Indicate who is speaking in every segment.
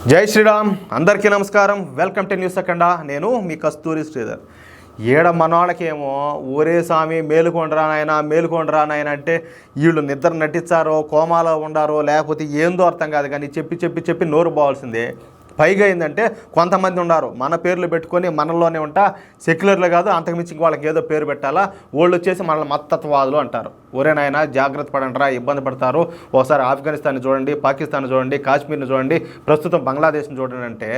Speaker 1: జై శ్రీరామ్, అందరికీ నమస్కారం. వెల్కమ్ టు న్యూస్ సెకండా. నేను మీ కస్తూరి శ్రీధర్. ఏడ మనవాళ్ళకేమో ఊరే స్వామి మేలుకొండరా నాయన అంటే వీళ్ళు నిద్ర నటించారో కోమాలో ఉండారో లేకపోతే ఏందో అర్థం కాదు, కానీ చెప్పి నోరు పోవాల్సిందే. పైగా ఏంటంటే కొంతమంది ఉన్నారు మన పేర్లు పెట్టుకొని మనల్లోనే ఉంటా సెక్యులర్లు కాదు అంతకుమించి వాళ్ళకి ఏదో పేరు పెట్టాలా, వాళ్ళు వచ్చేసి మనల్ని మత్తత్వవాదులు అంటారు. ఒరేనాయనా జాగ్రత్త పడండిరా, ఇబ్బంది పడతారు. ఒకసారి ఆఫ్ఘనిస్తాన్ని చూడండి, పాకిస్తాన్ చూడండి, కాశ్మీర్ని చూడండి, ప్రస్తుతం బంగ్లాదేశ్ని చూడండి. అంటే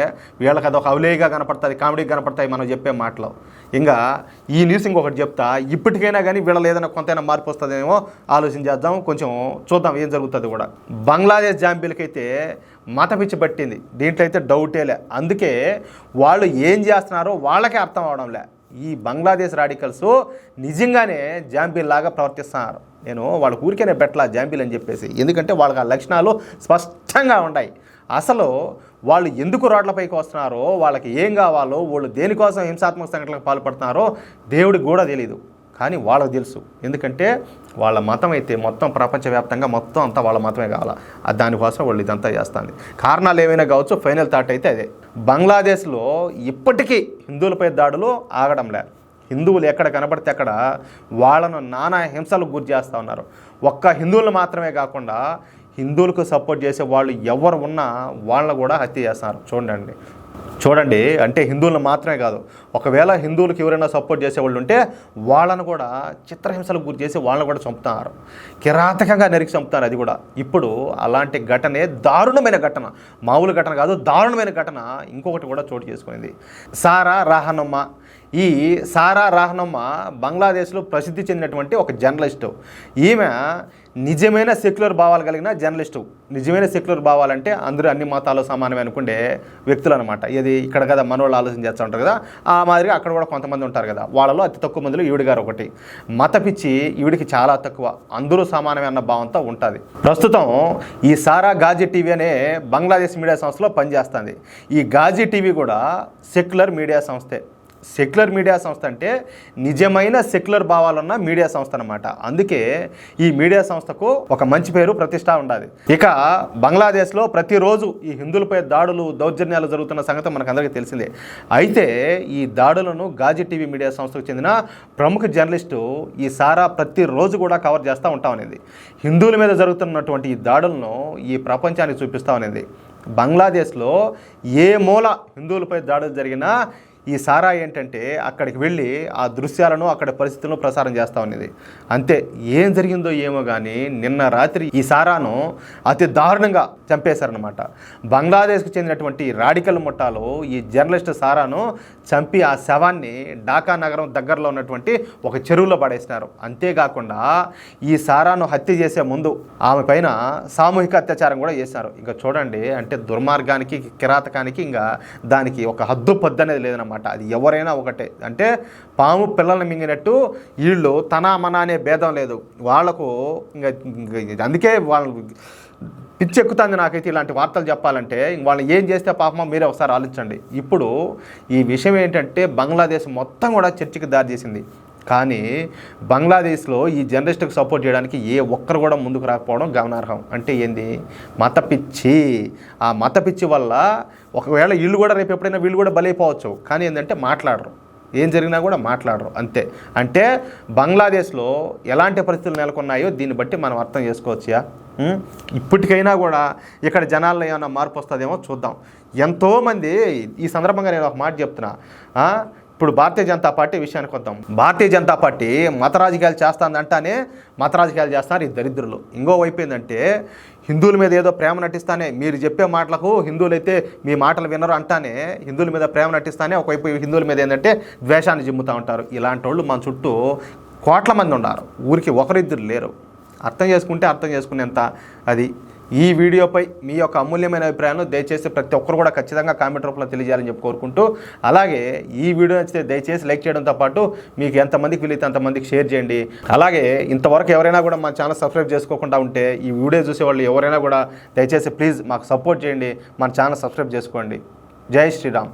Speaker 1: వీళ్ళకి అదొక అవలేగా కనపడుతుంది, కామెడీ కనపడతాయి మనం చెప్పే మాటలు. ఇంకా ఈ న్యూస్ ఇంకొకటి చెప్తా, ఇప్పటికైనా కానీ వీళ్ళలో ఏదైనా కొంతైనా మార్పు వస్తుందేమో ఆలోచన చేద్దాం, కొంచెం చూద్దాం ఏం జరుగుతుంది కూడా. బంగ్లాదేశ్ జాంబీలకైతే మత పిచ్చి పట్టింది, దీంట్లో అయితే డౌటేలే. అందుకే వాళ్ళు ఏం చేస్తున్నారో వాళ్ళకే అర్థం అవడంలే. ఈ బంగ్లాదేశ్ రాడికల్స్ నిజంగానే జాంబీల్లాగా ప్రవర్తిస్తున్నారు. నేను వాళ్ళ ఊరికేనే పెట్టలా జాంబీలు అని చెప్పేసి, ఎందుకంటే వాళ్ళకి ఆ లక్షణాలు స్పష్టంగా ఉన్నాయి. అసలు వాళ్ళు ఎందుకు రోడ్లపైకి వస్తున్నారో, వాళ్ళకి ఏం కావాలో, వాళ్ళు దేనికోసం హింసాత్మక సంఘటనలకు పాల్పడుతున్నారో దేవుడికి కూడా తెలియదు, కానీ వాళ్ళకు తెలుసు. ఎందుకంటే వాళ్ళ మతం అయితే మొత్తం ప్రపంచవ్యాప్తంగా మొత్తం అంతా వాళ్ళ మతమే కావాలా, దానికోసం వాళ్ళు ఇదంతా చేస్తుంది. కారణాలు ఏమైనా కావచ్చు, ఫైనల్ థాట్ అయితే అదే. బంగ్లాదేశ్లో ఇప్పటికీ హిందువులపై దాడులు ఆగడంలే. హిందువులు ఎక్కడ కనబడితే అక్కడ వాళ్ళను నానా హింసలకు గురి చేస్తూ ఉన్నారు. ఒక్క హిందువులు మాత్రమే కాకుండా హిందువులకు సపోర్ట్ చేసే వాళ్ళు ఎవరు ఉన్నా వాళ్ళని కూడా హత్య చేస్తున్నారు. చూడండి, అంటే హిందువులను మాత్రమే కాదు, ఒకవేళ హిందువులకు ఎవరైనా సపోర్ట్ చేసేవాళ్ళు ఉంటే వాళ్ళను కూడా చిత్రహింసలకు గురి చేసి వాళ్ళని కూడా చంపుతున్నారు, కిరాతకంగా నరికి చంపుతారు. అది కూడా ఇప్పుడు అలాంటి ఘటనే, దారుణమైన ఘటన, మామూలు ఘటన కాదు, దారుణమైన ఘటన ఇంకొకటి కూడా చోటు చేసుకునేది. సారా రహనుమా. ఈ సారా రహనుమా బంగ్లాదేశ్లో ప్రసిద్ధి చెందినటువంటి ఒక జర్నలిస్టు. ఈమె నిజమైన సెక్యులర్ భావాలు కలిగిన జర్నలిస్టు. నిజమైన సెక్యులర్ భావాలంటే అందరూ అన్ని మతాలు సమానమే అనుకునే వ్యక్తులు అనమాట. ఇది ఇక్కడ కదా మనోళ్ళు ఆలోచన చేస్తూ ఉంటారు కదా, ఆ మాదిరిగా అక్కడ కూడా కొంతమంది ఉంటారు కదా. వాళ్ళలో అతి తక్కువ మందిలో ఈవిడ గారు ఒకటి. మత పిచ్చి ఈవిడికి చాలా తక్కువ, అందరూ సమానమే అన్న భావంతో ఉంటుంది. ప్రస్తుతం ఈ సారా గాజీ టీవీ అనే బంగ్లాదేశ్ మీడియా సంస్థలో పనిచేస్తుంది. ఈ గాజీ టీవీ కూడా సెక్యులర్ మీడియా సంస్థే. సెక్యులర్ మీడియా సంస్థ అంటే నిజమైన సెక్యులర్ భావాలున్న మీడియా సంస్థ అనమాట. అందుకే ఈ మీడియా సంస్థకు ఒక మంచి పేరు, ప్రతిష్ట ఉండాలి. ఇక బంగ్లాదేశ్లో ప్రతిరోజు ఈ హిందువులపై దాడులు, దౌర్జన్యాలు జరుగుతున్న సంగతి మనకందరికీ తెలిసిందే. అయితే ఈ దాడులను గాజీ టీవీ మీడియా సంస్థకు చెందిన ప్రముఖ జర్నలిస్టు ఈ సారా ప్రతిరోజు కూడా కవర్ చేస్తూ ఉంటా అనేది. హిందువుల మీద జరుగుతున్నటువంటి ఈ దాడులను ఈ ప్రపంచానికి చూపిస్తూ అనేది. బంగ్లాదేశ్లో ఏ మూల హిందువులపై దాడులు జరిగినా ఈ సారా ఏంటంటే అక్కడికి వెళ్ళి ఆ దృశ్యాలను, అక్కడ పరిస్థితులను ప్రసారం చేస్తూ ఉన్నది. అంతే, ఏం జరిగిందో ఏమో కానీ నిన్న రాత్రి ఈ సారాను అతి దారుణంగా చంపేశారనమాట. బంగ్లాదేశ్కు చెందినటువంటి రాడికల్ ముఠాలో ఈ జర్నలిస్ట్ సారాను చంపి ఆ శవాన్ని ఢాకా నగరం దగ్గరలో ఉన్నటువంటి ఒక చెరువులో పడేసినారు. అంతేకాకుండా ఈ సారాను హత్య చేసే ముందు ఆమె పైన సామూహిక అత్యాచారం కూడా చేశారు. ఇంకా చూడండి, అంటే దుర్మార్గానికి, కిరాతకానికి ఇంకా దానికి ఒక హద్దు పొద్దు అనేది లేదన్నమాట. అది ఎవరైనా ఒకటే. అంటే పాము పిల్లల్ని మింగినట్టు వీళ్ళు తన మన అనే భేదం లేదు వాళ్లకు. ఇంకా అందుకే వాళ్ళు పిచ్చెక్కుతుంది నాకైతే ఇలాంటి వార్తలు చెప్పాలంటే. వాళ్ళు ఏం చేస్తే పాపమో మీరే ఒకసారి ఆలోచించండి. ఇప్పుడు ఈ విషయం ఏంటంటే బంగ్లాదేశ్ మొత్తం కూడా చర్చకి దారి చేసింది. కానీ బంగ్లాదేశ్లో ఈ జర్నలిస్ట్కి సపోర్ట్ చేయడానికి ఏ ఒక్కరు కూడా ముందుకు రాకపోవడం గమనార్హం. అంటే ఏంది? మత పిచ్చి. ఆ మత పిచ్చి వల్ల ఒకవేళ వీళ్ళు కూడా రేపు ఎప్పుడైనా వీళ్ళు కూడా బలైపోవచ్చు. కానీ ఏంటంటే మాట్లాడరు, ఏం జరిగినా కూడా మాట్లాడరు, అంతే. అంటే బంగ్లాదేశ్లో ఎలాంటి పరిస్థితులు నెలకొన్నాయో దీన్ని బట్టి మనం అర్థం చేసుకోవచ్చా. ఇప్పటికైనా కూడా ఇక్కడ జనాల్లో ఏమైనా మార్పు వస్తుందేమో చూద్దాం. ఎంతోమంది ఈ సందర్భంగా నేను ఒక మాట చెప్తున్నా. ఇప్పుడు భారతీయ జనతా పార్టీ విషయానికి వద్దాం. భారతీయ జనతా పార్టీ మత రాజకీయాలు చేస్తుందంటానే మత రాజకీయాలు చేస్తున్నారు ఈ దరిద్రులు. ఇంకో వైపు ఏంటంటే హిందువుల మీద ఏదో ప్రేమ నటిస్తానే, మీరు చెప్పే మాటలకు హిందువులైతే మీ మాటలు వినరు అంటానే హిందువుల మీద ప్రేమ నటిస్తానే ఒకవైపు హిందువుల మీద ఏంటంటే ద్వేషాన్ని జిమ్ముతూ ఉంటారు. ఇలాంటి వాళ్ళు మన చుట్టూ కోట్ల మంది ఉన్నారు, ఊరికి ఒకరిద్దరు లేరు. అర్థం చేసుకునేంత అది. ఈ వీడియోపై మీ యొక్క అమూల్యమైన అభిప్రాయాలను దయచేసి ప్రతి ఒక్కరు కూడా ఖచ్చితంగా కామెంట్ రూపంలో తెలియజేయాలని చెప్పి కోరుకుంటూ, అలాగే ఈ వీడియో నచ్చితే దయచేసి లైక్ చేయడంతో పాటు మీకు ఎంతమందికి వీలైతే అంతమందికి షేర్ చేయండి. అలాగే ఇంతవరకు ఎవరైనా కూడా మా ఛానల్ సబ్స్క్రైబ్ చేసుకోకుండా ఉంటే ఈ వీడియో చూసేవాళ్ళు ఎవరైనా కూడా దయచేసి ప్లీజ్ మాకు సపోర్ట్ చేయండి, మన ఛానల్ సబ్స్క్రైబ్ చేసుకోండి. జై శ్రీరామ్.